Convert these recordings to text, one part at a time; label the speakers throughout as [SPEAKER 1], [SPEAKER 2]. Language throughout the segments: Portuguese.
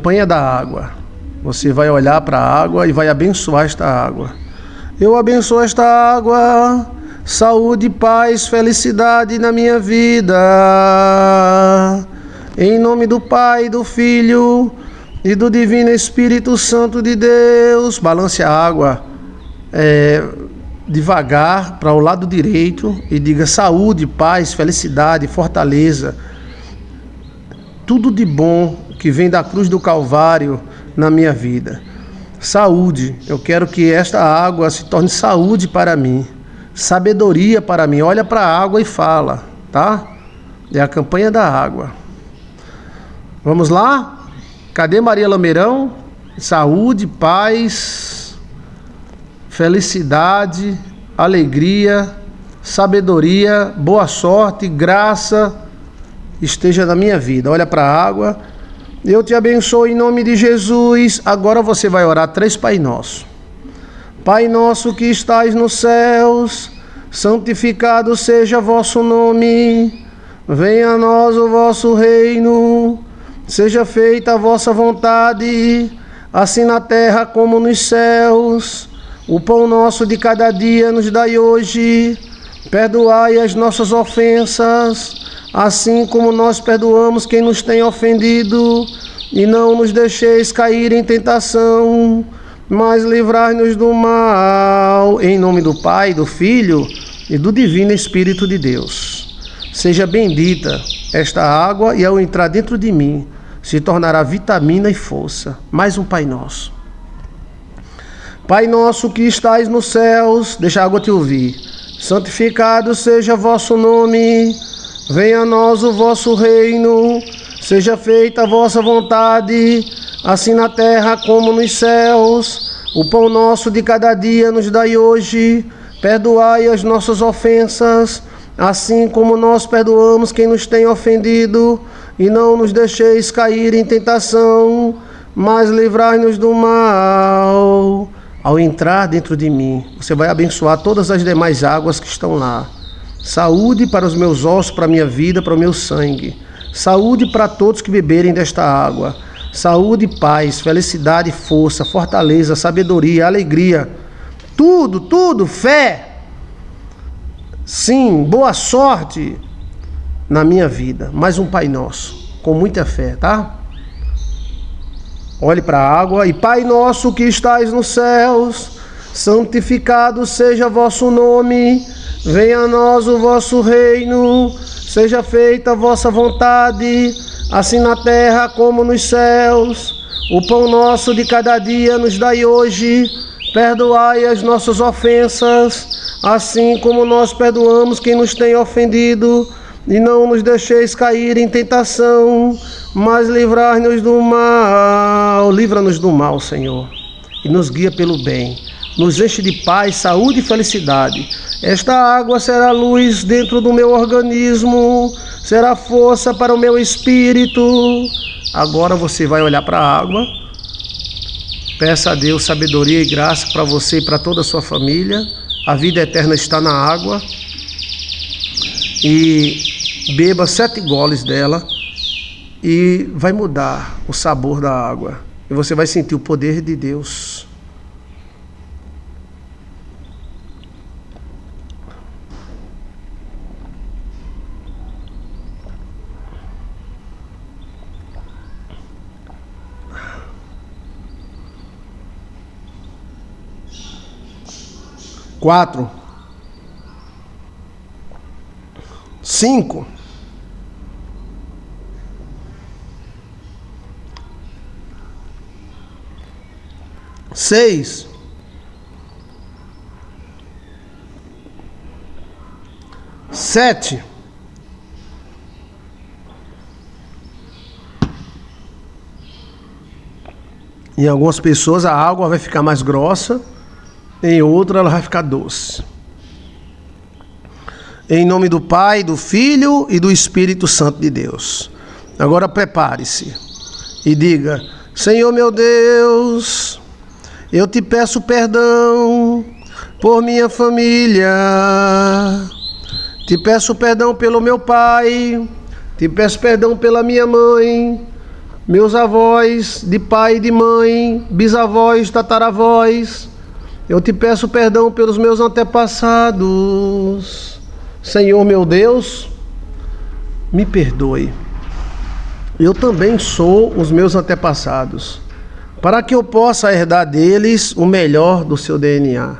[SPEAKER 1] campanha da água. Você vai olhar para a água e vai abençoar esta água. Eu abençoo esta água, saúde, paz, felicidade na minha vida. Em nome do Pai, do Filho e do Divino Espírito Santo de Deus. Balance a água devagar para o lado direito e diga saúde, paz, felicidade, fortaleza. Tudo de bom que vem da cruz do Calvário na minha vida. Saúde, eu quero que esta água se torne saúde para mim, sabedoria para mim. Olha para a água e fala, tá? É a campanha da água. Vamos lá? Cadê Maria Lameirão? Saúde, paz, felicidade, alegria, sabedoria, boa sorte, graça esteja na minha vida. Olha para a água. Eu te abençoo em nome de Jesus. Agora você vai orar 3 Pai Nosso. Pai nosso que estais nos céus, santificado seja vosso nome. Venha a nós o vosso reino. Seja feita a vossa vontade, assim na terra como nos céus. O pão nosso de cada dia nos dai hoje. Perdoai as nossas ofensas, assim como nós perdoamos quem nos tem ofendido, e não nos deixeis cair em tentação, mas livrai-nos do mal. Em nome do Pai, do Filho e do Divino Espírito de Deus. Seja bendita esta água, e ao entrar dentro de mim, se tornará vitamina e força. Mais um Pai Nosso. Pai nosso que estais nos céus, deixa a água te ouvir. Santificado seja vosso nome. Venha a nós o vosso reino, seja feita a vossa vontade, assim na terra como nos céus. O pão nosso de cada dia nos dai hoje. Perdoai as nossas ofensas, assim como nós perdoamos quem nos tem ofendido. E não nos deixeis cair em tentação, mas livrai-nos do mal. Ao entrar dentro de mim, você vai abençoar todas as demais águas que estão lá. Saúde para os meus ossos, para a minha vida, para o meu sangue. Saúde para todos que beberem desta água. Saúde, paz, felicidade, força, fortaleza, sabedoria, alegria. Tudo, fé. Sim, boa sorte na minha vida. Mais um Pai Nosso, com muita fé, tá? Olhe para a água. E Pai nosso que estais nos céus, santificado seja vosso nome. Venha a nós o vosso reino, seja feita a vossa vontade, assim na terra como nos céus. O pão nosso de cada dia nos dai hoje. Perdoai as nossas ofensas, assim como nós perdoamos quem nos tem ofendido. E não nos deixeis cair em tentação, mas livrai-nos do mal. Livra-nos do mal, Senhor, e nos guia pelo bem. Nos enche de paz, saúde e felicidade. Esta água será luz dentro do meu organismo, será força para o meu espírito. Agora você vai olhar para a água. Peça a Deus sabedoria e graça para você e para toda a sua família. A vida eterna está na água. E beba 7 goles dela e vai mudar o sabor da água. E você vai sentir o poder de Deus. Quatro, 5, 6, 7, 8. Em algumas pessoas a água vai ficar mais grossa, em outra ela vai ficar doce. Em nome do Pai, do Filho e do Espírito Santo de Deus. Agora prepare-se e diga: Senhor meu Deus, eu te peço perdão por minha família, te peço perdão pelo meu pai, te peço perdão pela minha mãe, meus avós, de pai e de mãe, bisavós, tataravós. Eu te peço perdão pelos meus antepassados. Senhor meu Deus, me perdoe. Eu também sou os meus antepassados, para que eu possa herdar deles o melhor do seu DNA.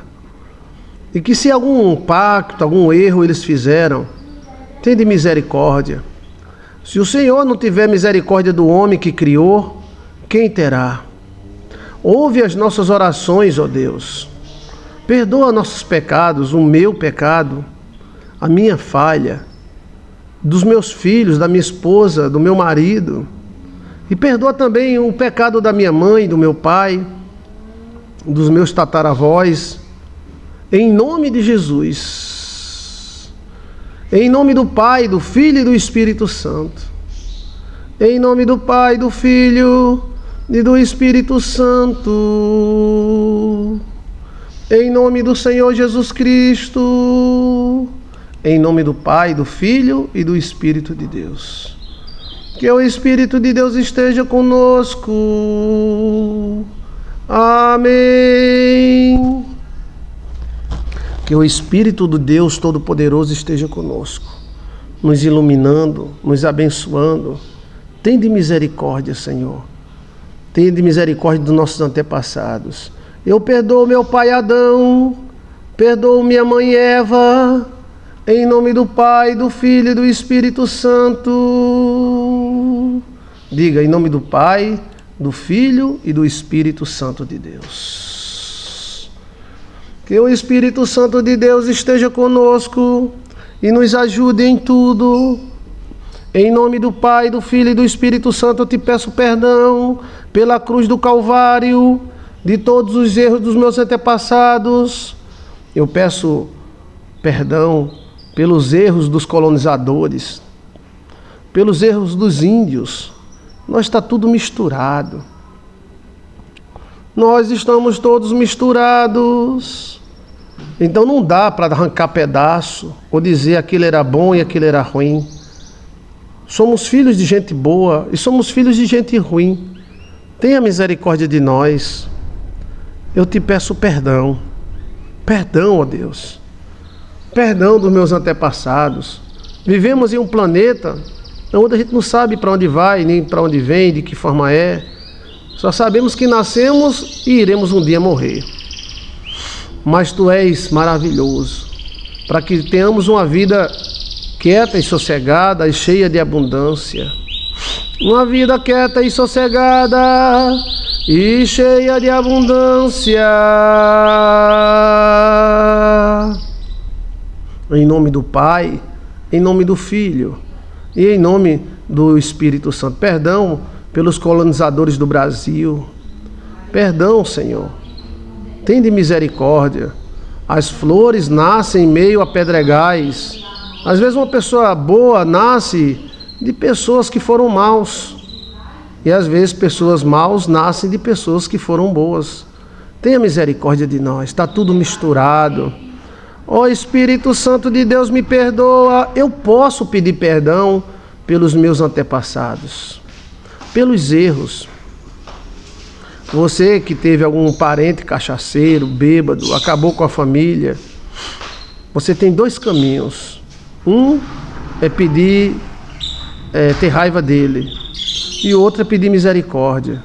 [SPEAKER 1] E que se algum pacto, algum erro eles fizeram, tende misericórdia. Se o Senhor não tiver misericórdia do homem que criou, quem terá? Ouve as nossas orações, ó Deus. Perdoa nossos pecados, o meu pecado, a minha falha, dos meus filhos, da minha esposa, do meu marido. E perdoa também o pecado da minha mãe, do meu pai, dos meus tataravós. Em nome de Jesus. Em nome do Pai, do Filho e do Espírito Santo. Em nome do Pai, do Filho e do Espírito Santo. Em nome do Senhor Jesus Cristo. Em nome do Pai, do Filho e do Espírito de Deus. Que o Espírito de Deus esteja conosco. Amém. Que o Espírito do Deus Todo-Poderoso esteja conosco, nos iluminando, nos abençoando. Tende misericórdia, Senhor. Tende misericórdia dos nossos antepassados. Eu perdoo meu pai Adão, perdoo minha mãe Eva, em nome do Pai, do Filho e do Espírito Santo. Diga, em nome do Pai, do Filho e do Espírito Santo de Deus. Que o Espírito Santo de Deus esteja conosco e nos ajude em tudo. Em nome do Pai, do Filho e do Espírito Santo, eu te peço perdão pela cruz do Calvário, de todos os erros dos meus antepassados. Eu peço perdão pelos erros dos colonizadores, pelos erros dos índios. Nós está tudo misturado. Nós estamos todos misturados. Então não dá para arrancar pedaço ou dizer aquilo era bom e aquilo era ruim. Somos filhos de gente boa e somos filhos de gente ruim. Tenha misericórdia de nós. Eu te peço perdão. Perdão, ó Deus. Perdão dos meus antepassados. Vivemos em um planeta onde a gente não sabe para onde vai, nem para onde vem, de que forma é. Só sabemos que nascemos e iremos um dia morrer. Mas Tu és maravilhoso, para que tenhamos uma vida quieta e sossegada e cheia de abundância. Uma vida quieta e sossegada e cheia de abundância. Em nome do Pai, em nome do Filho e em nome do Espírito Santo. Perdão pelos colonizadores do Brasil. Perdão, Senhor. Tende misericórdia. As flores nascem em meio a pedregais. Às vezes uma pessoa boa nasce de pessoas que foram maus. E às vezes pessoas maus nascem de pessoas que foram boas. Tenha misericórdia de nós. Está tudo misturado. Ó Espírito Santo de Deus, me perdoa. Eu posso pedir perdão pelos meus antepassados, pelos erros. Você que teve algum parente cachaceiro, bêbado, acabou com a família, você tem dois caminhos. Um é pedir, ter raiva dele, e outro é pedir misericórdia,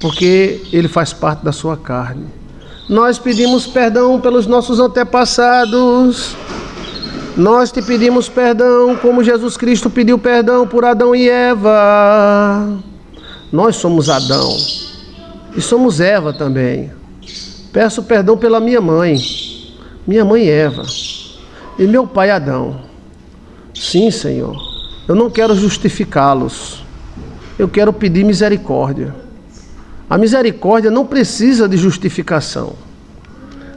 [SPEAKER 1] porque ele faz parte da sua carne. Nós pedimos perdão pelos nossos antepassados. Nós te pedimos perdão como Jesus Cristo pediu perdão por Adão e Eva. Nós somos Adão e somos Eva também. Peço perdão pela minha mãe Eva, e meu pai Adão. Sim, Senhor, eu não quero justificá-los. Eu quero pedir misericórdia. A misericórdia não precisa de justificação.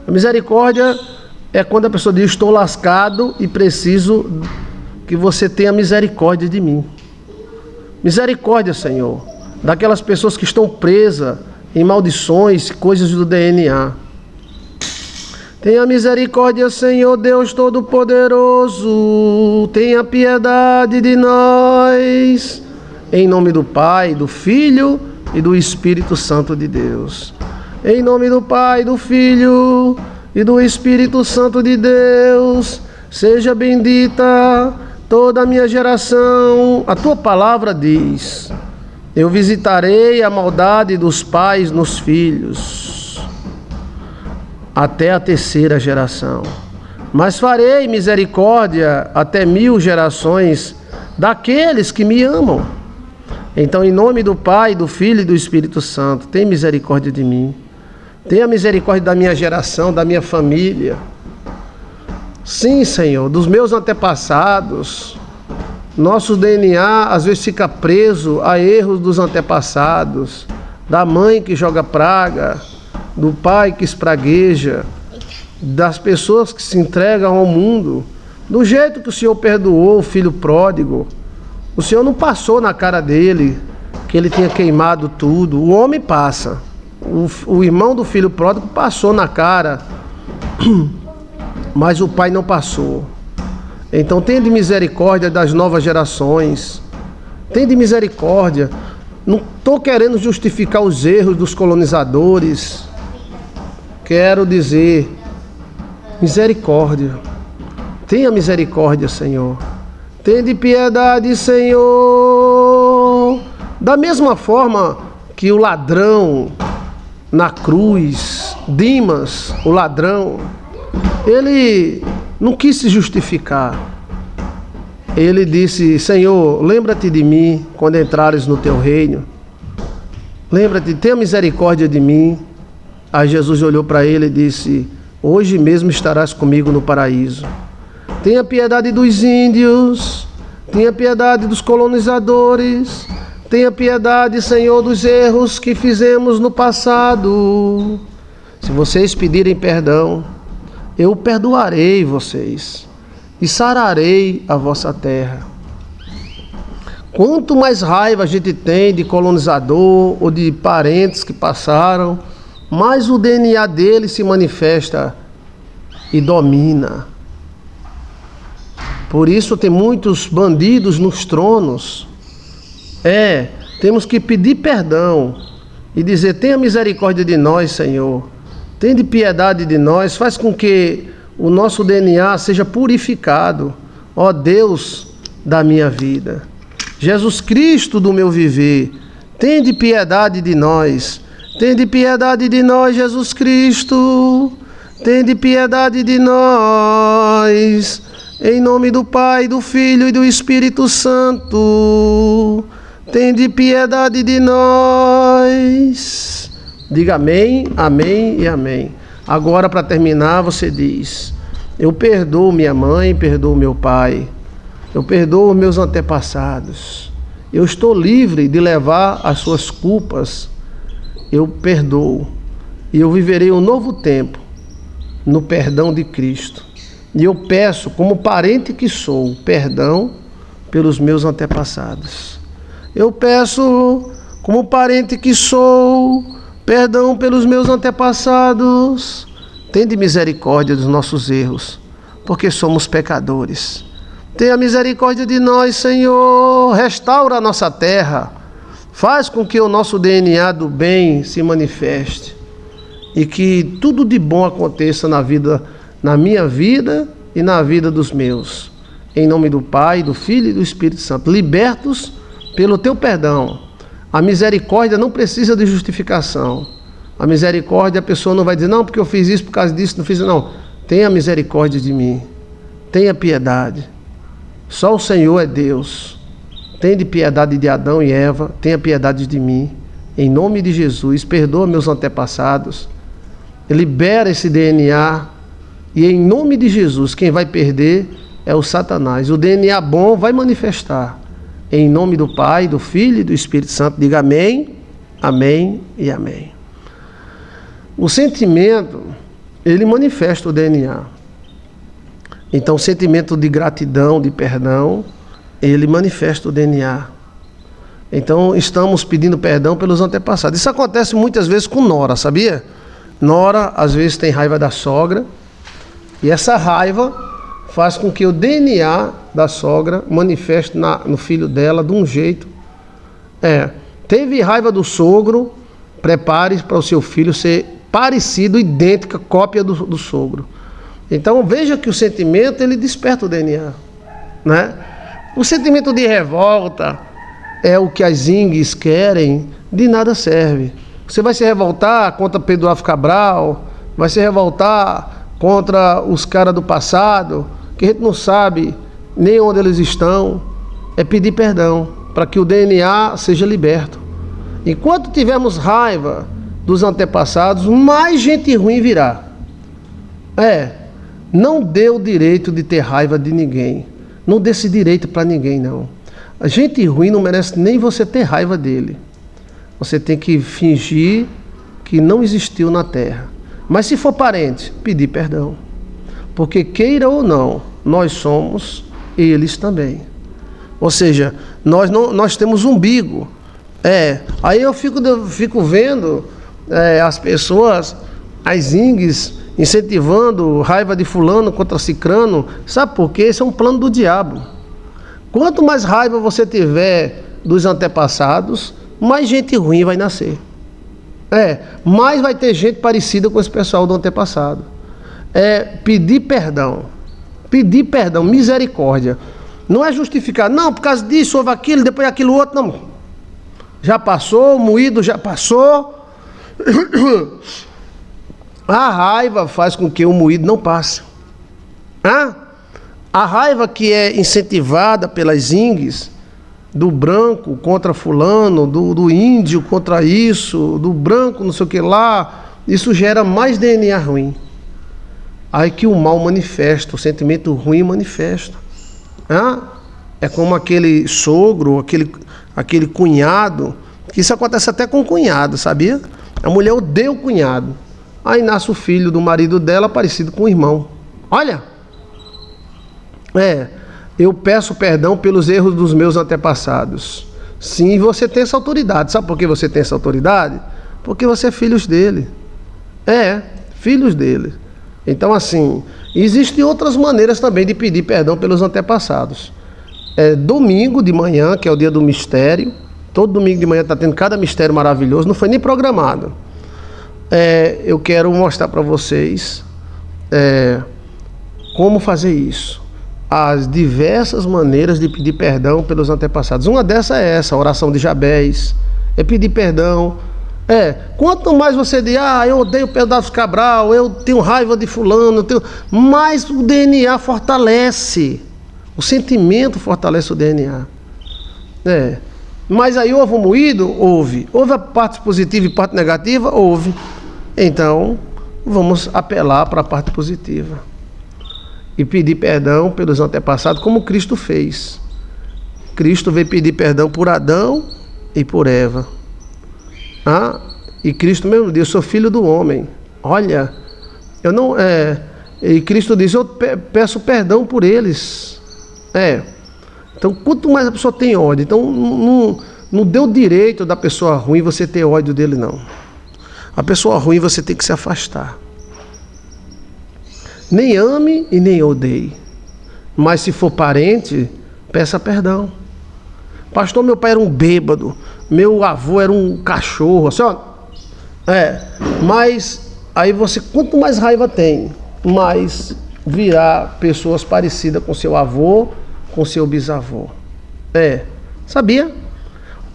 [SPEAKER 1] A misericórdia é quando a pessoa diz: estou lascado e preciso que você tenha misericórdia de mim. Misericórdia, Senhor, daquelas pessoas que estão presas em maldições, coisas do DNA. Tenha misericórdia, Senhor Deus Todo-Poderoso. Tenha piedade de nós. Em nome do Pai, do Filho e do Espírito Santo de Deus. Em nome do Pai, do Filho e do Espírito Santo de Deus, seja bendita toda a minha geração. A tua palavra diz: eu visitarei a maldade dos pais nos filhos, até a terceira geração. Mas farei misericórdia até 1000 gerações daqueles que me amam. Então, em nome do Pai, do Filho e do Espírito Santo, tem misericórdia de mim. Tenha misericórdia da minha geração, da minha família. Sim, Senhor, dos meus antepassados. Nosso DNA às vezes fica preso a erros dos antepassados, da mãe que joga praga, do pai que espragueja, das pessoas que se entregam ao mundo. Do jeito que o Senhor perdoou o filho pródigo, o Senhor não passou na cara dele que ele tinha queimado tudo. O homem passa. O irmão do filho pródigo passou na cara, mas o pai não passou. Então tenha misericórdia das novas gerações. Tenha misericórdia. Não estou querendo justificar os erros dos colonizadores. Quero dizer, misericórdia. Tenha misericórdia, Senhor. Tenha piedade, Senhor. Da mesma forma que o ladrão na cruz, Dimas, o ladrão, ele não quis se justificar. Ele disse: Senhor, lembra-te de mim quando entrares no teu reino. Lembra-te, tenha misericórdia de mim. Aí Jesus olhou para ele e disse: hoje mesmo estarás comigo no paraíso. Tenha piedade dos índios, tenha piedade dos colonizadores, tenha piedade, Senhor, dos erros que fizemos no passado. Se vocês pedirem perdão, eu perdoarei vocês e sararei a vossa terra. Quanto mais raiva a gente tem de colonizador ou de parentes que passaram, mais o DNA dele se manifesta e domina. Por isso tem muitos bandidos nos tronos. Temos que pedir perdão e dizer: tenha misericórdia de nós, Senhor. Tenha piedade de nós. Faz com que o nosso DNA seja purificado. Ó Deus da minha vida, Jesus Cristo do meu viver, tenha piedade de nós. Tenha piedade de nós, Jesus Cristo. Tenha piedade de nós. Em nome do Pai, do Filho e do Espírito Santo, tende piedade de nós. Diga amém, amém e amém. Agora, para terminar, você diz: eu perdoo minha mãe, perdoo meu pai, eu perdoo meus antepassados, eu estou livre de levar as suas culpas, eu perdoo, e eu viverei um novo tempo no perdão de Cristo. E eu peço, como parente que sou, perdão pelos meus antepassados. Eu peço, como parente que sou, perdão pelos meus antepassados. Tende misericórdia dos nossos erros, porque somos pecadores. Tenha misericórdia de nós, Senhor. Restaura a nossa terra. Faz com que o nosso DNA do bem se manifeste. E que tudo de bom aconteça na minha vida e na vida dos meus. Em nome do Pai, do Filho e do Espírito Santo. Libertos pelo teu perdão. A misericórdia não precisa de justificação. A misericórdia, a pessoa não vai dizer: não, porque eu fiz isso por causa disso, não fiz isso. Não. Tenha misericórdia de mim. Tenha piedade. Só o Senhor é Deus. Tenha piedade de Adão e Eva. Tenha piedade de mim. Em nome de Jesus, perdoa meus antepassados. Libera esse DNA. E em nome de Jesus, quem vai perder é o Satanás. O DNA bom vai manifestar. Em nome do Pai, do Filho e do Espírito Santo. Diga amém, amém e amém. O sentimento, ele manifesta o DNA. Então, o sentimento de gratidão, de perdão, ele manifesta o DNA. Então, estamos pedindo perdão pelos antepassados. Isso acontece muitas vezes com nora, sabia? Nora, às vezes, tem raiva da sogra. E essa raiva faz com que o DNA da sogra manifeste no filho dela de um jeito Teve raiva do sogro, prepare para o seu filho ser parecido, idêntica, cópia do sogro. Então veja que o sentimento, ele desperta o DNA, né? O sentimento de revolta é o que as INGs querem, de nada serve. Você vai se revoltar contra Pedro Álvares Cabral, vai se revoltar contra os caras do passado, que a gente não sabe nem onde eles estão. É pedir perdão para que o DNA seja liberto. Enquanto tivermos raiva dos antepassados, mais gente ruim virá. Não dê o direito de ter raiva de ninguém. Não dê esse direito para ninguém, não. A gente ruim não merece nem você ter raiva dele. Você tem que fingir que não existiu na terra. Mas se for parente, pedir perdão. Porque queira ou não, nós somos eles também. Ou seja, nós temos umbigo. Aí eu fico vendo as pessoas, as INGs, incentivando raiva de fulano contra cicrano. Sabe por quê? Esse é um plano do diabo. Quanto mais raiva você tiver dos antepassados, mais gente ruim vai nascer. Mais vai ter gente parecida com esse pessoal do antepassado. Pedir perdão, misericórdia. Não é justificar, não, por causa disso, houve aquilo, depois aquilo outro, não. Já passou, o moído já passou. A raiva faz com que o moído não passe. A raiva que é incentivada pelas INGs, do branco contra fulano, do índio contra isso, do branco não sei o que lá, isso gera mais DNA ruim. Aí que o mal manifesta, o sentimento ruim manifesta. É como aquele sogro, aquele cunhado, que isso acontece até com o cunhado, sabia? A mulher odeia o cunhado. Aí nasce o filho do marido dela parecido com o irmão. Olha! Eu peço perdão pelos erros dos meus antepassados. Sim, você tem essa autoridade. Sabe por que você tem essa autoridade? Porque você é filho dele. Filhos dele. Então, assim, existem outras maneiras também de pedir perdão pelos antepassados. Domingo de manhã, que é o dia do mistério. Todo domingo de manhã está tendo cada mistério maravilhoso. Não foi nem programado. Eu quero mostrar para vocês como fazer isso. As diversas maneiras de pedir perdão pelos antepassados. Uma dessas é essa, a oração de Jabez. É pedir perdão. Quanto mais você diz, eu odeio Pedro Álvares Cabral, eu tenho raiva de fulano, mais o DNA fortalece. O sentimento fortalece o DNA. Mas aí houve um moído? Houve. Houve a parte positiva e parte negativa? Houve. Então, vamos apelar para a parte positiva. E pedir perdão pelos antepassados, como Cristo fez. Cristo veio pedir perdão por Adão e por Eva. E Cristo mesmo disse, eu sou filho do homem. Olha, eu não... E Cristo diz, eu peço perdão por eles. Então, quanto mais a pessoa tem ódio, então não deu direito da pessoa ruim você ter ódio dele, não. A pessoa ruim você tem que se afastar. Nem ame e nem odeie. Mas se for parente, peça perdão. Pastor, meu pai era um bêbado. Meu avô era um cachorro. Assim, mas aí você, quanto mais raiva tem, mais virá pessoas parecidas com seu avô, com seu bisavô. Sabia?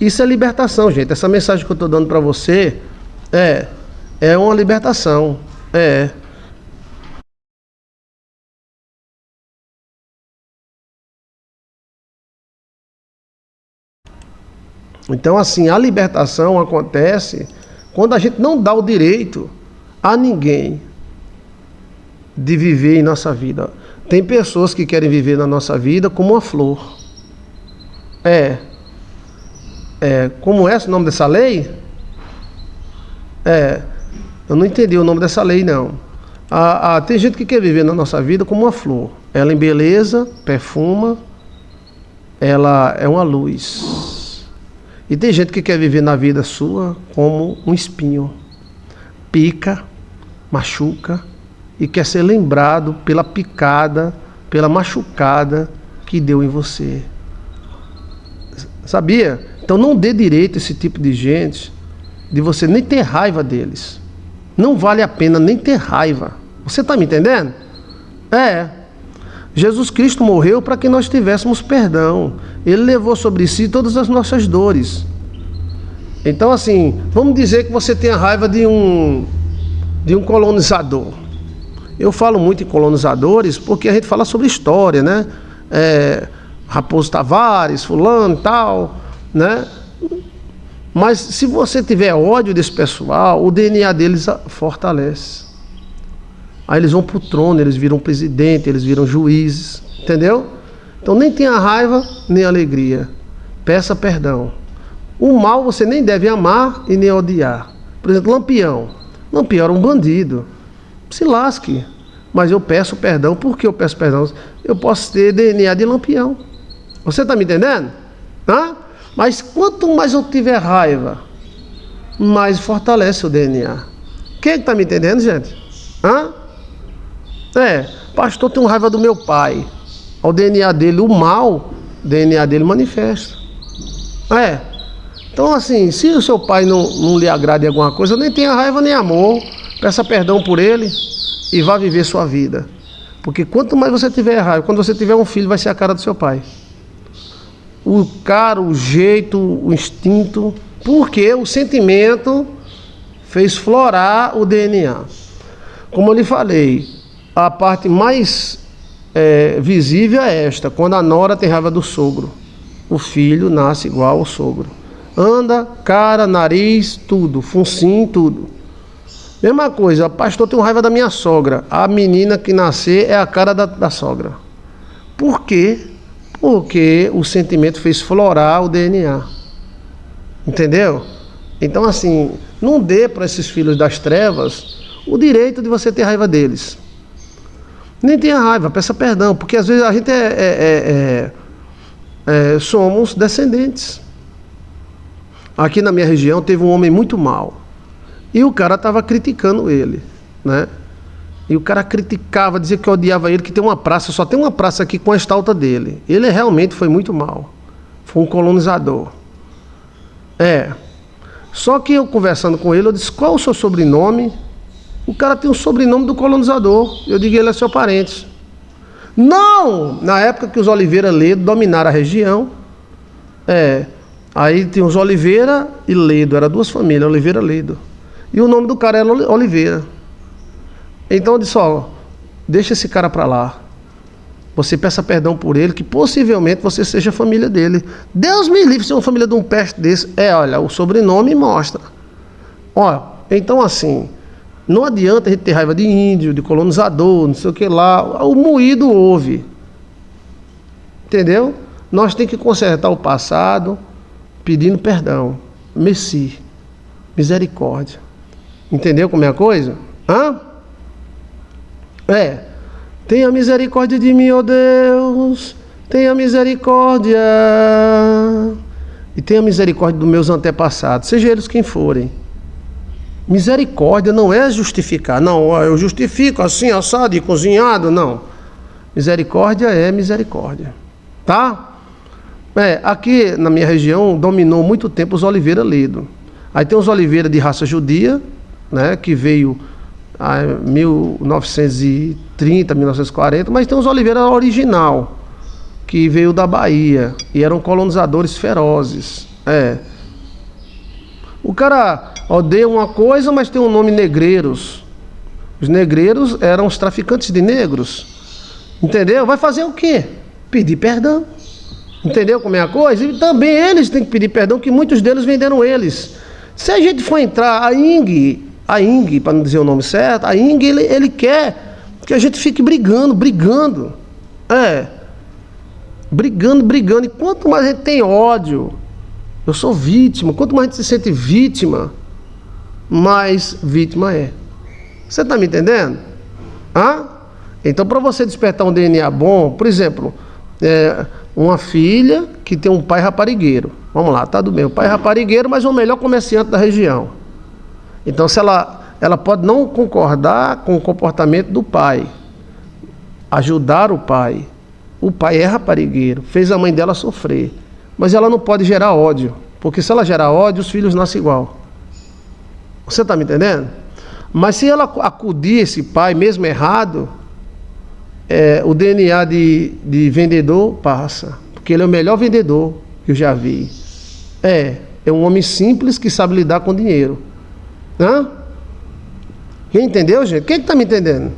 [SPEAKER 1] Isso é libertação, gente. Essa mensagem que eu estou dando para você é uma libertação. Então, assim, a libertação acontece quando a gente não dá o direito a ninguém de viver em nossa vida. Tem pessoas que querem viver na nossa vida como uma flor. Como é o nome dessa lei? Eu não entendi o nome dessa lei, não. Tem gente que quer viver na nossa vida como uma flor. Ela embeleza, perfuma, ela é uma luz. E tem gente que quer viver na vida sua como um espinho. Pica, machuca e quer ser lembrado pela picada, pela machucada que deu em você. Sabia Então não dê direito a esse tipo de gente de você nem ter raiva deles. Não vale a pena nem ter raiva. Você está me entendendo? Jesus Cristo morreu para que nós tivéssemos perdão. Ele levou sobre si todas as nossas dores. Então assim, vamos dizer que você tenha raiva de um colonizador. Eu falo muito em colonizadores porque a gente fala sobre história, né? Raposo Tavares, fulano e tal, né? Mas se você tiver ódio desse pessoal, o DNA deles fortalece. Aí eles vão para o trono, eles viram presidente, eles viram juízes, entendeu? Então nem tenha raiva, nem alegria. Peça perdão. O mal você nem deve amar e nem odiar. Por exemplo, Lampião. Lampião era um bandido. Se lasque. Mas eu peço perdão. Por que eu peço perdão? Eu posso ter DNA de Lampião. Você está me entendendo? Mas quanto mais eu tiver raiva, mais fortalece o DNA. Quem está me entendendo, gente? Pastor, tem raiva do meu pai. O DNA dele, o mal, o DNA dele manifesta. Então assim, se o seu pai não lhe agrade alguma coisa, nem tenha raiva nem amor. Peça perdão por ele e vá viver sua vida. Porque quanto mais você tiver raiva, quando você tiver um filho, vai ser a cara do seu pai. O cara, o jeito, o instinto. Porque o sentimento fez florar o DNA. Como eu lhe falei, a parte mais visível é esta: quando a nora tem raiva do sogro, o filho nasce igual ao sogro. Anda, cara, nariz, tudo, focinho, tudo. Mesma coisa, pastor, tem raiva da minha sogra. A menina que nascer é a cara da sogra. Por quê? Porque o sentimento fez florar o DNA. Entendeu? Então assim, não dê para esses filhos das trevas o direito de você ter raiva deles. Nem tenha raiva, peça perdão, porque às vezes a gente somos descendentes. Aqui na minha região teve um homem muito mau. E o cara estava criticando ele, né? E o cara criticava, dizia que odiava ele, que tem uma praça, só tem uma praça aqui com a estátua dele. Ele realmente foi muito mau. Foi um colonizador. Só que eu conversando com ele, eu disse: qual o seu sobrenome? O cara tem o sobrenome do colonizador. Eu digo: ele é seu parente. Não! Na época que os Oliveira Ledo dominaram a região, aí tem os Oliveira e Ledo, eram duas famílias, Oliveira e Ledo. E o nome do cara era Oliveira. Então eu disse: deixa esse cara para lá. Você peça perdão por ele, que possivelmente você seja família dele. Deus me livre ser uma família de um peste desse. Olha, o sobrenome mostra. Então assim, não adianta a gente ter raiva de índio, de colonizador, não sei o que lá. O moído ouve. Entendeu? Nós temos que consertar o passado pedindo perdão. Messi. Misericórdia. Entendeu como é a coisa? Tenha misericórdia de mim, ó Deus. Tenha misericórdia. E tenha misericórdia dos meus antepassados, seja eles quem forem. Misericórdia não é justificar. Não, eu justifico assim, assado e cozinhado. Não. Misericórdia é misericórdia. Tá? Aqui na minha região dominou muito tempo os Oliveira Ledo. Aí tem os Oliveira de raça judia, né, que veio em 1930, 1940, mas tem os Oliveira original, que veio da Bahia e eram colonizadores ferozes. O cara odeia uma coisa, mas tem um nome negreiros. Os negreiros eram os traficantes de negros. Entendeu? Vai fazer o quê? Pedir perdão. Entendeu como é a coisa? E também eles têm que pedir perdão, que muitos deles venderam eles. Se a gente for entrar, a ING, para não dizer o nome certo, a ING, ele quer que a gente fique brigando. Brigando. E quanto mais a gente tem ódio, eu sou vítima, quanto mais a gente se sente vítima, mais vítima é. Você está me entendendo? Então, para você despertar um DNA bom, por exemplo, uma filha que tem um pai raparigueiro. Vamos lá, tá do bem. O pai raparigueiro, mas é o melhor comerciante da região. Então, se ela pode não concordar com o comportamento do pai, ajudar o pai é raparigueiro, fez a mãe dela sofrer, mas ela não pode gerar ódio, Porque se ela gerar ódio, os filhos nascem igual. Você está me entendendo? Mas se ela acudir esse pai, mesmo errado, o DNA de vendedor passa. Porque ele é o melhor vendedor que eu já vi. É um homem simples que sabe lidar com dinheiro. Hã? Quem entendeu, gente? Quem está me entendendo?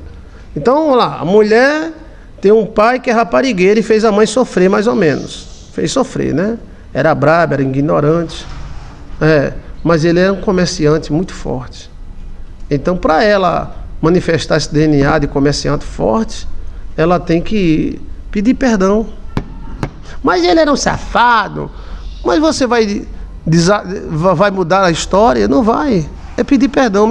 [SPEAKER 1] Então, vamos lá. A mulher tem um pai que é raparigueiro e fez a mãe sofrer, mais ou menos. Fez sofrer, né? Era brabo, era ignorante. Mas ele era um comerciante muito forte. Então, para ela manifestar esse DNA de comerciante forte, ela tem que pedir perdão. Mas ele era um safado. Mas você vai mudar a história? Não vai. É pedir perdão,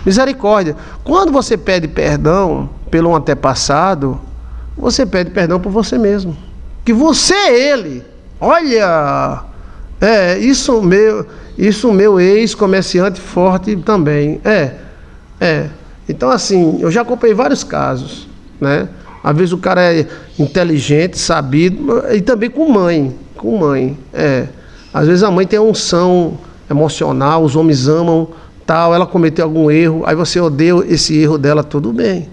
[SPEAKER 1] misericórdia. Quando você pede perdão pelo um antepassado, você pede perdão por você mesmo. Que você é ele. Olha, isso meu ex-comerciante forte também. Então, assim, eu já acompanhei vários casos, né? Às vezes o cara é inteligente, sabido, e também com mãe. Às vezes a mãe tem a unção emocional, os homens amam, tal, ela cometeu algum erro, aí você odeia esse erro dela, tudo bem.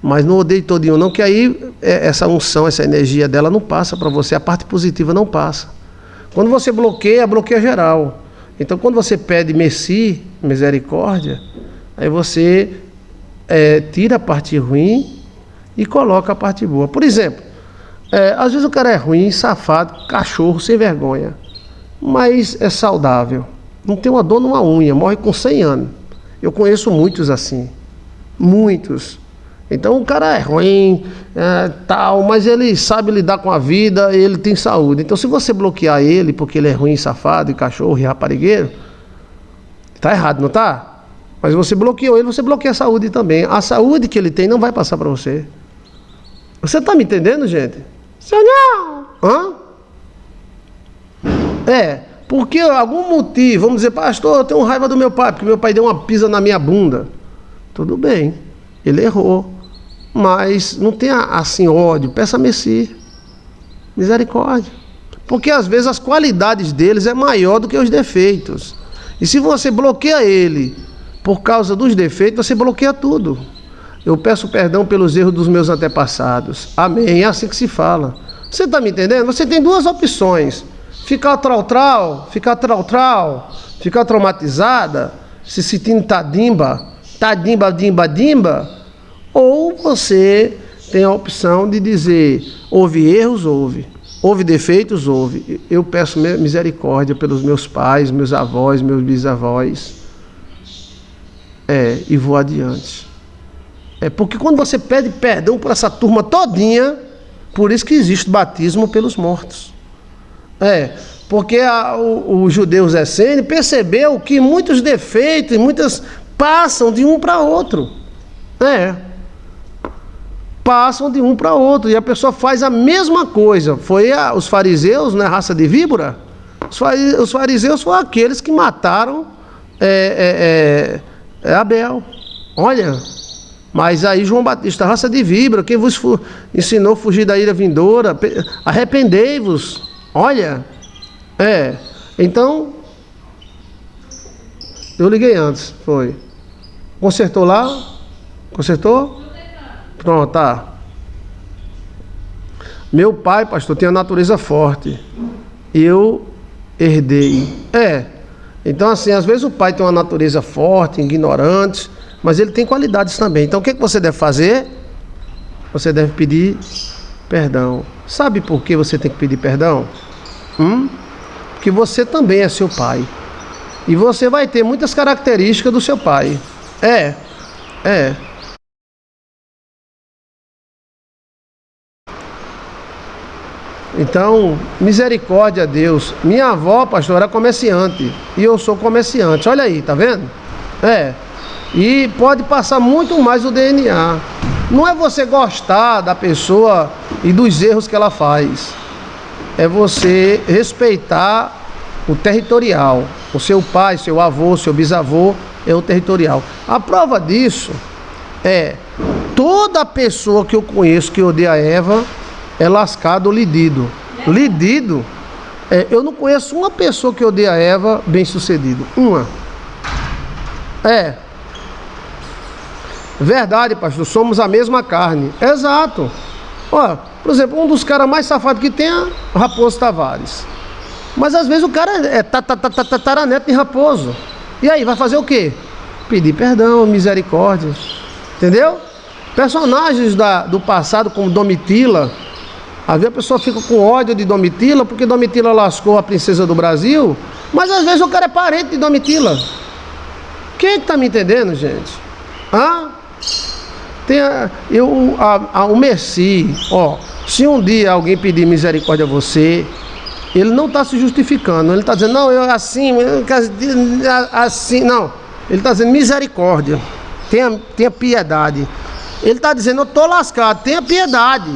[SPEAKER 1] Mas não odeie todinho não, que aí essa unção, essa energia dela não passa para você, a parte positiva não passa. Quando você bloqueia geral. Então quando você pede misericórdia, aí você tira a parte ruim e coloca a parte boa. Por exemplo, às vezes o cara é ruim, safado, cachorro, sem vergonha, mas é saudável. Não tem uma dor numa unha, morre com 100 anos. Eu conheço muitos assim. Muitos. Então o cara é ruim, tal, mas ele sabe lidar com a vida, ele tem saúde. Então se você bloquear ele, porque ele é ruim, safado, e cachorro, e raparigueiro, tá errado, não tá? Mas você bloqueou ele, você bloqueia a saúde também. A saúde que ele tem não vai passar para você. Você tá me entendendo, gente? Senhor! Hã? Porque algum motivo, vamos dizer, pastor, eu tenho raiva do meu pai, porque meu pai deu uma pisa na minha bunda. Tudo bem, ele errou. Mas não tenha assim ódio, peça misericórdia. Porque às vezes as qualidades deles é maior do que os defeitos. E se você bloqueia ele por causa dos defeitos, você bloqueia tudo. Eu peço perdão pelos erros dos meus antepassados. Amém, é assim que se fala. Você está me entendendo? Você tem duas opções. Ficar ficar traumatizada, se sentindo tadimba, ou você tem a opção de dizer, houve erros, houve defeitos, houve. Eu peço misericórdia pelos meus pais, meus avós, meus bisavós, e vou adiante. Porque quando você pede perdão por essa turma todinha, por isso que existe batismo pelos mortos. Porque o judeu Zé Sene percebeu que muitos defeitos, muitas passam de um para outro. Passam de um para outro. E a pessoa faz a mesma coisa. Foi os fariseus, né, raça de víbora? Os fariseus foram aqueles que mataram Abel. Olha. Mas aí João Batista, raça de víbora, quem vos ensinou a fugir da ira vindoura? Arrependei-vos. Olha, então, eu liguei antes, foi. Consertou lá? Consertou? Pronto, tá. Meu pai, pastor, tinha natureza forte. Eu herdei. Então assim, às vezes o pai tem uma natureza forte, ignorante, mas ele tem qualidades também. Então o que você deve fazer? Você deve pedir perdão. Sabe por que você tem que pedir perdão? Porque você também é seu pai. E você vai ter muitas características do seu pai. Então, misericórdia a Deus. Minha avó, pastor, era comerciante. E eu sou comerciante. Olha aí, tá vendo? E pode passar muito mais o DNA. Não é você gostar da pessoa e dos erros que ela faz. É você respeitar o territorial. O seu pai, seu avô, seu bisavô é o territorial. A prova disso toda pessoa que eu conheço que odeia Eva é lascado ou lidido. Lidido Eu não conheço uma pessoa que odeia Eva bem-sucedido. Uma. Verdade, pastor, somos a mesma carne. Exato. Ó, por exemplo, um dos caras mais safados que tem é Raposo Tavares. Mas às vezes o cara é tataraneto de Raposo. E aí, vai fazer o quê? Pedir perdão, misericórdia. Entendeu? Personagens do passado, como Domitila. Às vezes a pessoa fica com ódio de Domitila, porque Domitila lascou a princesa do Brasil. Mas às vezes o cara é parente de Domitila. Quem é que tá me entendendo, gente? Tem o Messi, ó. Se um dia alguém pedir misericórdia a você, ele não está se justificando. Ele está dizendo, não, eu assim, não. Ele está dizendo misericórdia. Tenha piedade. Ele está dizendo, eu estou lascado, tenha piedade.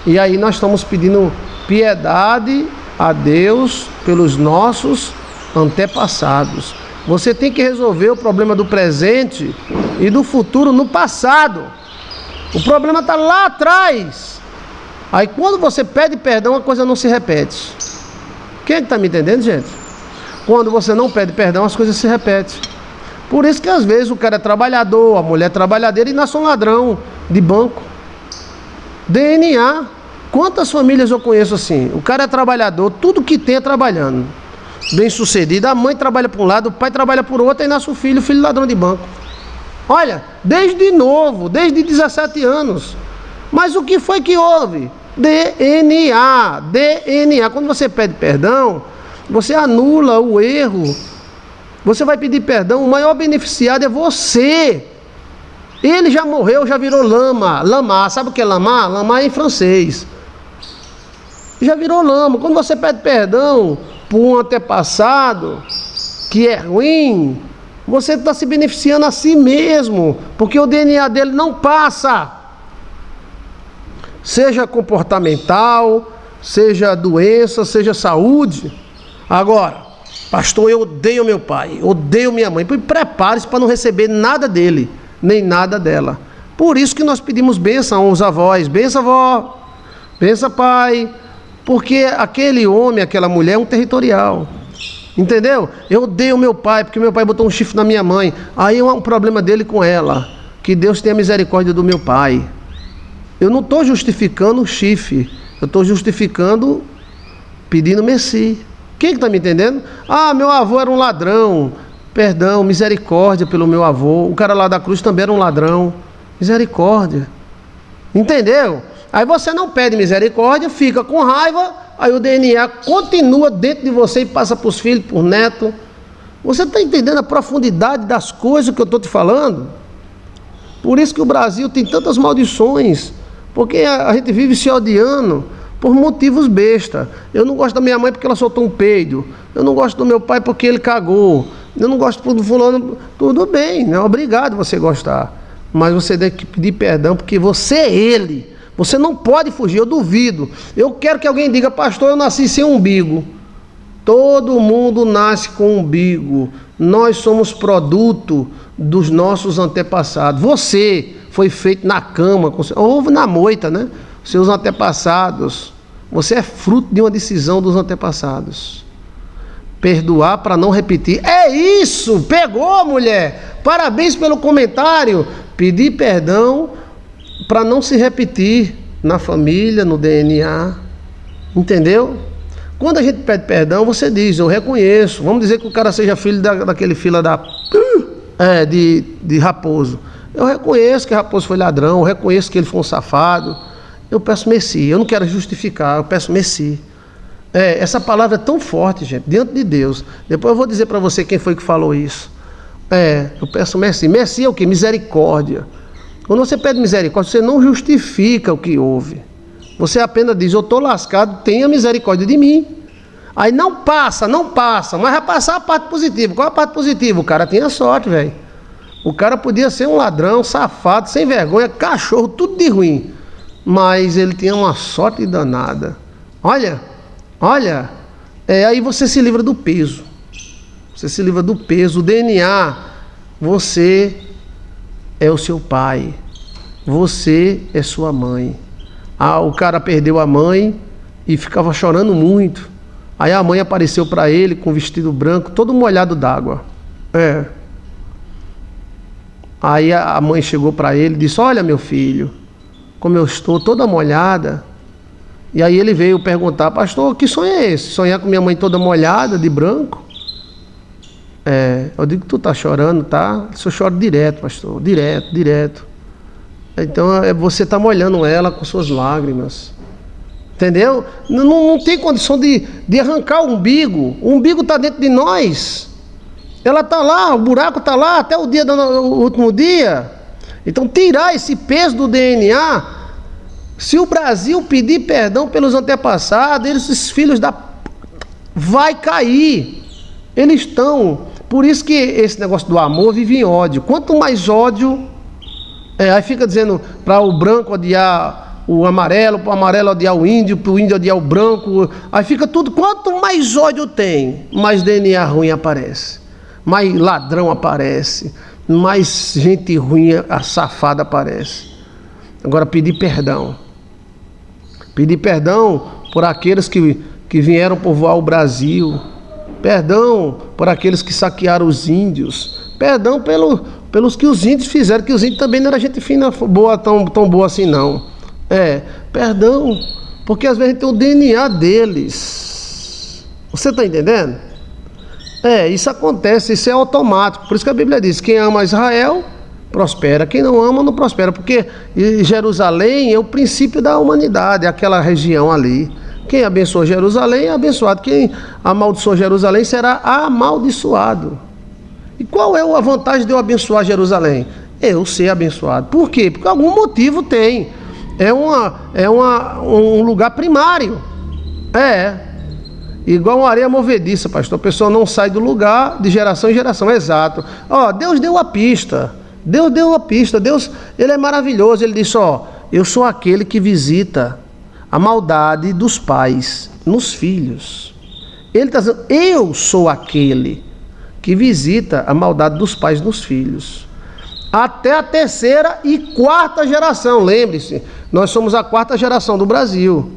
[SPEAKER 1] E aí nós estamos pedindo piedade a Deus pelos nossos antepassados. Você tem que resolver o problema do presente e do futuro no passado. O problema está lá atrás. Aí quando você pede perdão, a coisa não se repete. Quem é que está me entendendo, gente? Quando você não pede perdão, as coisas se repetem. Por isso que às vezes o cara é trabalhador, a mulher é trabalhadeira e nasce um ladrão de banco. DNA. Quantas famílias eu conheço assim? O cara é trabalhador, tudo que tem é trabalhando. Bem sucedido, a mãe trabalha por um lado, o pai trabalha por outro, aí nasce o filho ladrão de banco. Olha, desde novo, desde 17 anos. Mas o que foi que houve? DNA. Quando você pede perdão, você anula o erro. Você vai pedir perdão, o maior beneficiado é você. Ele já morreu, já virou lama. Lama, sabe o que é lama? Lama é em francês. Já virou lama. Quando você pede perdão por um antepassado que é ruim, você está se beneficiando a si mesmo, porque o DNA dele não passa. Seja comportamental, seja doença, seja saúde. Agora, pastor, eu odeio meu pai, odeio minha mãe. Prepare-se para não receber nada dele, nem nada dela. Por isso que nós pedimos bênção aos avós. Benção, avó. Benção, pai. Porque aquele homem, aquela mulher é um territorial. Entendeu? Eu odeio meu pai, porque meu pai botou um chifre na minha mãe. Aí é um problema dele com ela. Que Deus tenha misericórdia do meu pai. Eu não estou justificando o chifre. Eu estou justificando, pedindo merci. Quem está me entendendo? Meu avô era um ladrão. Perdão, misericórdia pelo meu avô. O cara lá da cruz também era um ladrão. Misericórdia. Entendeu? Aí você não pede misericórdia, fica com raiva, aí o DNA continua dentro de você e passa para os filhos, para os netos. Você está entendendo a profundidade das coisas que eu estou te falando? Por isso que o Brasil tem tantas maldições, porque a gente vive se odiando por motivos besta. Eu não gosto da minha mãe porque ela soltou um peido. Eu não gosto do meu pai porque ele cagou. Eu não gosto do fulano. Tudo bem, não é obrigado você gostar. Mas você tem que pedir perdão porque você é ele. Você não pode fugir, eu duvido. Eu quero que alguém diga, pastor, eu nasci sem umbigo. Todo mundo nasce com umbigo. Nós somos produto dos nossos antepassados. Você foi feito na cama, ou na moita, né? Seus antepassados. Você é fruto de uma decisão dos antepassados. Perdoar para não repetir. É isso! Pegou, mulher! Parabéns pelo comentário. Pedir perdão para não se repetir na família, no DNA. Entendeu? Quando a gente pede perdão, você diz, eu reconheço. Vamos dizer que o cara seja filho daquele filho de Raposo. Eu reconheço que Raposo foi ladrão, eu reconheço que ele foi um safado. Eu peço merci. Eu não quero justificar, eu peço merci. Essa palavra é tão forte, gente, diante de Deus. Depois eu vou dizer para você quem foi que falou isso. Eu peço merci. Merci é o quê? Misericórdia. Quando você pede misericórdia, você não justifica o que houve. Você apenas diz, eu estou lascado, tenha misericórdia de mim. Aí não passa, mas vai passar a parte positiva. Qual é a parte positiva? O cara tinha sorte, velho. O cara podia ser um ladrão, safado, sem vergonha, cachorro, tudo de ruim. Mas ele tinha uma sorte danada. Olha, aí você se livra do peso. Você se livra do peso, o DNA. Você é o seu pai. Você é sua mãe. O cara perdeu a mãe e ficava chorando muito. Aí a mãe apareceu para ele com vestido branco, todo molhado d'água. Aí a mãe chegou para ele e disse: olha, meu filho, como eu estou toda molhada. E aí ele veio perguntar: pastor, que sonho é esse? Sonhar com minha mãe toda molhada, de branco? Eu digo: tu tá chorando, tá? Eu choro direto, pastor, direto. Então você tá molhando ela com suas lágrimas. Entendeu? Não tem condição de arrancar o umbigo. O umbigo está dentro de nós. Ela está lá, o buraco está lá até o último dia. Então tirar esse peso do DNA. Se o Brasil pedir perdão pelos antepassados, esses filhos vai cair. Eles estão. Por isso que esse negócio do amor vive em ódio. Quanto mais ódio, aí fica dizendo para o branco odiar o amarelo, para o amarelo odiar o índio, para o índio odiar o branco. Aí fica tudo. Quanto mais ódio tem, mais DNA ruim aparece, mais ladrão aparece, mais gente ruim, a safada aparece. Agora, pedir perdão por aqueles que vieram povoar o Brasil, perdão por aqueles que saquearam os índios, perdão pelos que os índios fizeram, que os índios também não era gente fina, boa, tão boa assim não. Perdão, porque às vezes tem o DNA deles. Você está entendendo? Isso acontece, isso é automático. Por isso que a Bíblia diz: quem ama Israel prospera, quem não ama não prospera. Porque Jerusalém é o princípio da humanidade, aquela região ali. Quem abençoa Jerusalém é abençoado, quem amaldiçoa Jerusalém será amaldiçoado. E qual é a vantagem de eu abençoar Jerusalém? Eu ser abençoado. Por quê? Porque algum motivo tem. É um lugar primário. Igual uma areia movediça, pastor. A pessoa não sai do lugar de geração em geração. Exato. Deus deu a pista. Deus, ele é maravilhoso. Ele disse: eu sou aquele que visita a maldade dos pais nos filhos. Ele está dizendo: eu sou aquele que visita a maldade dos pais nos filhos. Até a terceira e quarta geração. Lembre-se, nós somos a quarta geração do Brasil.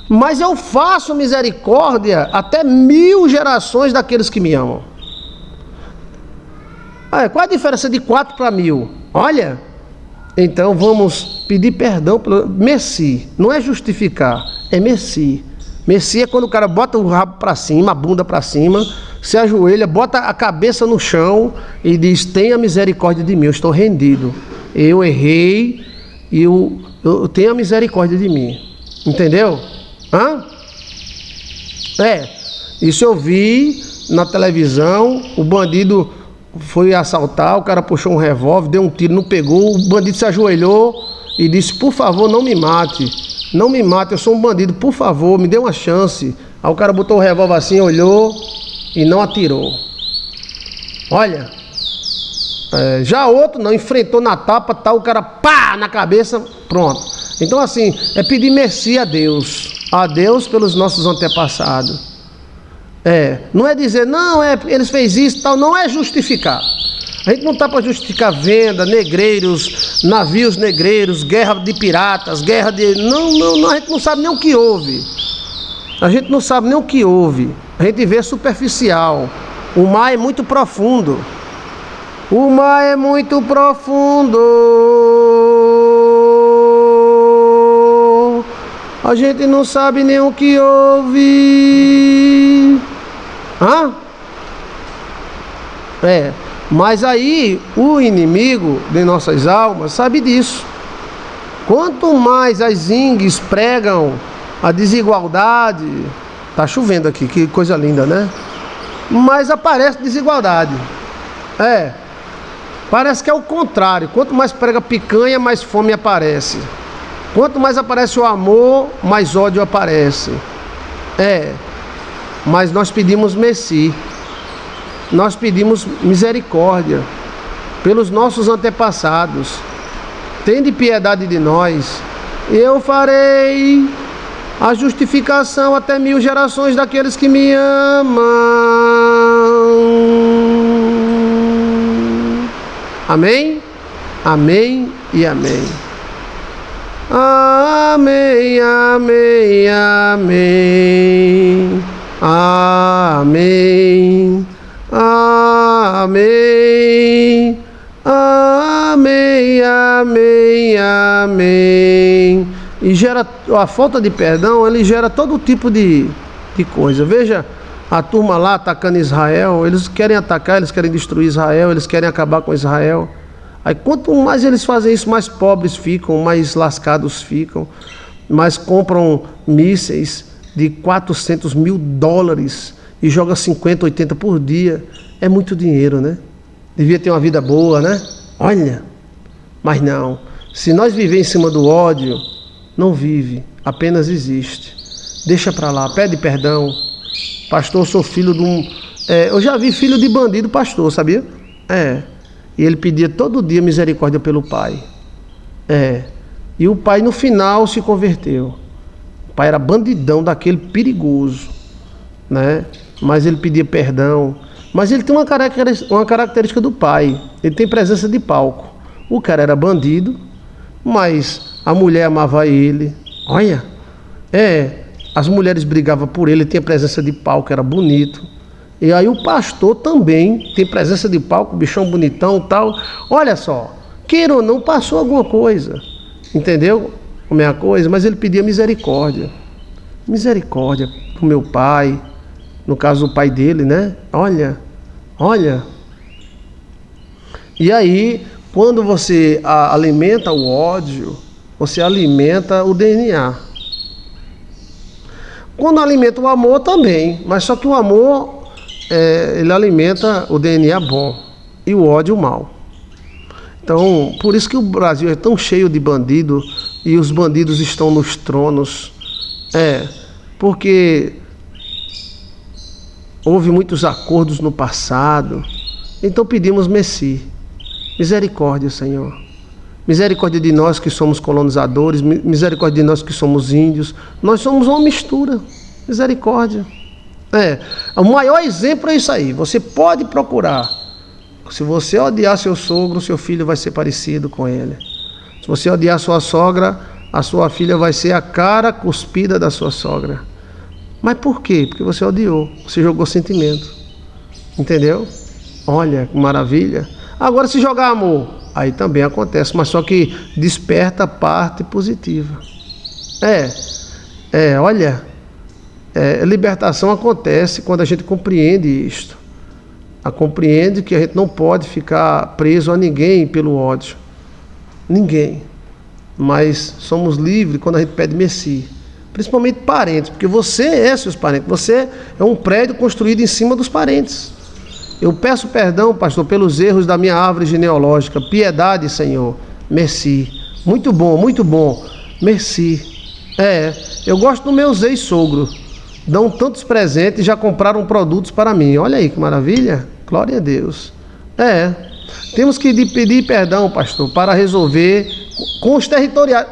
[SPEAKER 1] Mas eu faço misericórdia até 1000 gerações daqueles que me amam. Qual a diferença de 4 para 1000? Olha, então vamos pedir perdão pelo merci. Não é justificar, é merci. Merci é quando o cara bota o rabo para cima, a bunda para cima, se ajoelha, bota a cabeça no chão e diz: tenha misericórdia de mim, eu estou rendido. Eu errei e eu tenha misericórdia de mim. Entendeu? Isso eu vi na televisão. O bandido foi assaltar, o cara puxou um revólver, deu um tiro, não pegou. O bandido se ajoelhou e disse: por favor, não me mate, eu sou um bandido, por favor, me dê uma chance. Aí o cara botou o revólver assim, olhou e não atirou. Olha, já outro não, enfrentou na tapa, o cara pá na cabeça, pronto. Então assim, é pedir merci a Deus pelos nossos antepassados. Não é dizer: não, eles fez isso, tal. Não é justificar. A gente não está para justificar venda, negreiros, navios negreiros, guerra de piratas, guerra de... Não, a gente não sabe nem o que houve. A gente vê superficial. O mar é muito profundo. A gente não sabe nem o que houve. Mas aí o inimigo de nossas almas sabe disso. Quanto mais as INGs pregam a desigualdade, tá chovendo aqui, que coisa linda, né? Mas aparece desigualdade. Parece que é o contrário. Quanto mais prega picanha, mais fome aparece. Quanto mais aparece o amor, mais ódio aparece. Mas nós pedimos merci. Nós pedimos misericórdia pelos nossos antepassados. Tende piedade de nós. Eu farei a justificação até 1000 gerações daqueles que me amam. Amém? Amém e amém. Amém, amém, amém. Amém. Amém. Amém, amém, amém. E gera a falta de perdão, ele gera todo tipo de coisa. Veja a turma lá atacando Israel, eles querem atacar, eles querem destruir Israel, eles querem acabar com Israel. Aí quanto mais eles fazem isso, mais pobres ficam, mais lascados ficam, mais compram mísseis de $400 mil e joga 50, 80 por dia. É muito dinheiro, né? Devia ter uma vida boa, né? Olha, mas não. Se nós viver em cima do ódio, não vive, apenas existe. Deixa pra lá, pede perdão. Pastor, eu sou filho de um... eu já vi filho de bandido pastor, sabia? E ele pedia todo dia misericórdia pelo pai. E o pai no final se converteu. O pai era bandidão daquele perigoso, né? Mas ele pedia perdão. Mas ele tem uma característica do pai. Ele tem presença de palco. O cara era bandido, mas a mulher amava ele. Olha, as mulheres brigavam por ele, tinha presença de palco, era bonito. E aí o pastor também tem presença de palco, bichão bonitão e tal. Olha só, queira ou não, passou alguma coisa. Entendeu? A minha coisa, mas ele pedia misericórdia. Misericórdia pro meu pai, no caso o pai dele, né? Olha. E aí, quando você alimenta o ódio, você alimenta o DNA. Quando alimenta o amor também, mas só que o amor, ele alimenta o DNA bom e o ódio o mal. Então, por isso que o Brasil é tão cheio de bandidos e os bandidos estão nos tronos. Porque houve muitos acordos no passado. Então pedimos Messi, misericórdia, Senhor. Misericórdia de nós que somos colonizadores, misericórdia de nós que somos índios. Nós somos uma mistura. Misericórdia. O maior exemplo é isso aí. Você pode procurar. Se você odiar seu sogro, seu filho vai ser parecido com ele. Se você odiar sua sogra, a sua filha vai ser a cara cuspida da sua sogra. Mas por quê? Porque você odiou, você jogou sentimento. Entendeu? Olha que maravilha. Agora se jogar amor, aí também acontece, mas só que desperta a parte positiva. Olha, libertação acontece quando a gente compreende isto. Compreende que a gente não pode ficar preso a ninguém pelo ódio. Ninguém. Mas somos livres quando a gente pede Messi. Principalmente parentes, porque você é seus parentes. Você é um prédio construído em cima dos parentes. Eu peço perdão, pastor, pelos erros da minha árvore genealógica. Piedade, Senhor. Messi. Muito bom. Messi. Eu gosto dos meus ex-sogros. Dão tantos presentes e já compraram produtos para mim. Olha aí que maravilha. Glória a Deus. Temos que pedir perdão, pastor, para resolver com os territoriais.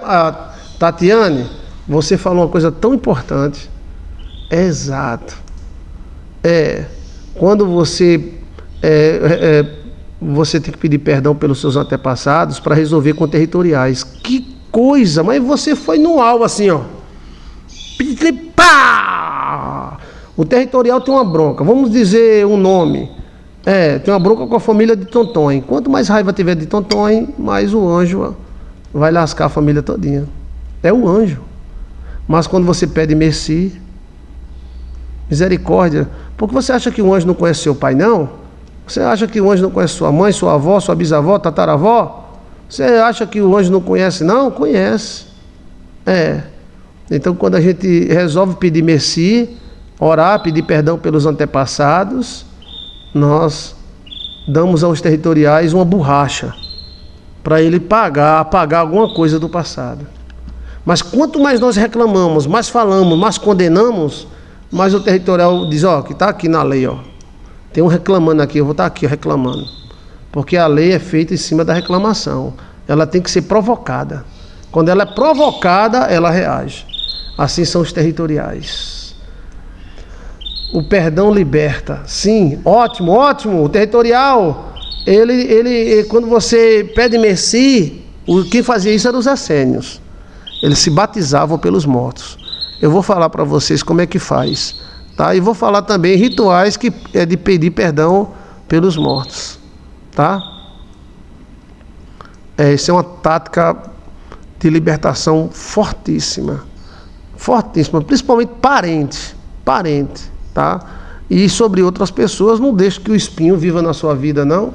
[SPEAKER 1] Tatiane, você falou uma coisa tão importante. Exato. Quando você você tem que pedir perdão pelos seus antepassados para resolver com territoriais. Que coisa! Mas você foi no alvo assim, ó. Pá! O territorial tem uma bronca. Vamos dizer um nome. Tem uma bronca com a família de Tonton. Quanto mais raiva tiver de Tonton, mais o anjo vai lascar a família todinha. É o anjo. Mas quando você pede Messi, misericórdia, porque você acha que o anjo não conhece seu pai, não? Você acha que o anjo não conhece sua mãe, sua avó, sua bisavó, tataravó? Você acha que o anjo não conhece, não? Conhece. Então, quando a gente resolve pedir Messi, orar, pedir perdão pelos antepassados, nós damos aos territoriais uma borracha para ele apagar alguma coisa do passado. Mas quanto mais nós reclamamos, mais falamos, mais condenamos, mais o territorial diz, que está aqui na lei, tem um reclamando aqui, eu vou estar aqui reclamando. Porque a lei é feita em cima da reclamação. Ela tem que ser provocada. Quando ela é provocada, ela reage. Assim são os territoriais. O perdão liberta. Sim, ótimo. O territorial, ele quando você pede Messi, quem fazia isso eram os essênios. Eles se batizavam pelos mortos. Eu vou falar para vocês como é que faz, tá? E vou falar também rituais que é de pedir perdão pelos mortos, tá? Isso é uma tática de libertação fortíssima, fortíssima, principalmente parente, tá? E sobre outras pessoas, não deixe que o espinho viva na sua vida, não,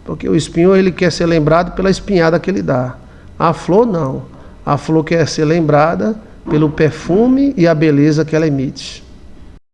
[SPEAKER 1] porque o espinho, ele quer ser lembrado pela espinhada que ele dá. A flor não, a flor quer ser lembrada pelo perfume e a beleza que ela emite.